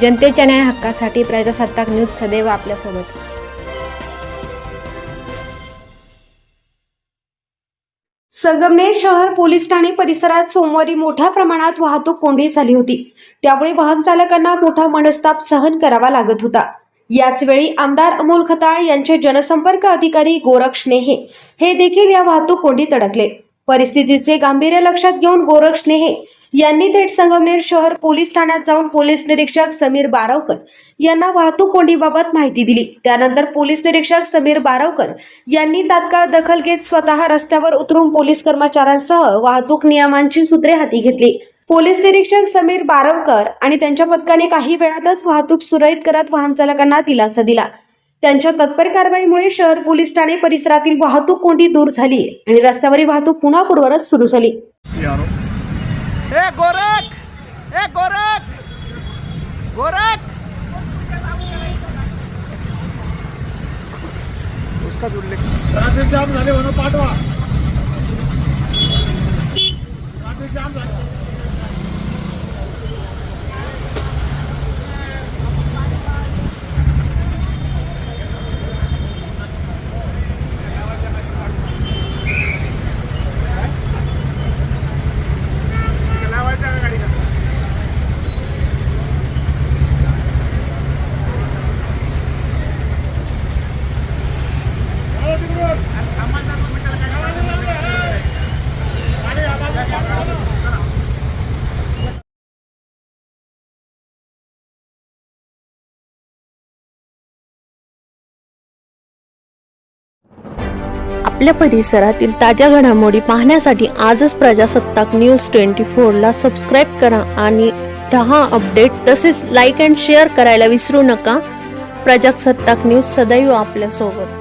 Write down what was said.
जनतेच्या न्याय हक्कासाठी प्रजासत्ताक न्यूज सदैव आपल्यासोबत। संगमनेर शहर पोलीस ठाणे परिसरात सोमवारी मोठ्या प्रमाणात वाहतूक कोंडी झाली होती। त्यामुळे वाहन चालकांना मोठा मनस्ताप सहन करावा लागत होता। याच वेळी आमदार अमोल खताळ यांचे जनसंपर्क अधिकारी गोरक्ष नेहे हे देखील या वाहतूक कोंडीत अडकले। परिस्थितीचे गांभीर्य लक्षात घेऊन गोरक्ष नेहे यांनी थेट संगमनेर शहर पोलीस ठाण्यात जाऊन पोलीस निरीक्षक समीर बारावकर यांना वाहतूक कोंडीबाबत माहिती दिली। त्यानंतर पोलीस निरीक्षक समीर बारावकर यांनी तात्काळ दखल घेत स्वतः रस्त्यावर उतरून पोलीस कर्मचाऱ्यांसह वाहतूक नियमांची सूत्रे हाती घेतली। पोलीस निरीक्षक समीर बारावकर आणि त्यांच्या पथकाने काही वेळातच वाहतूक सुरळीत करत वाहन चालकांना दिलासा दिला। त्यांच्या तत्पर कारवाईमुळे शहर पोलीस ठाणे परिसरातील वाहतूक कोंडी दूर झाली आणि रस्त्यावरील वाहतूक पुन्हा पूर्ववत सुरू झाली। ए गोरख, ए गोरख, गोरख, उसका उल्लेख ट्रॅफिक जाम झाले म्हणून पाठवा। ट्रॅफिक जाम झाले। आपल्या परिसरातील ताज्या घडामोडी पाहण्यासाठी आजच प्रजासत्ताक न्यूज 24 ला सबस्क्राईब करा आणि रहा अपडेट। तसेच लाईक अँड शेअर करायला विसरू नका। प्रजासत्ताक न्यूज सदैव आपल्यासोबत।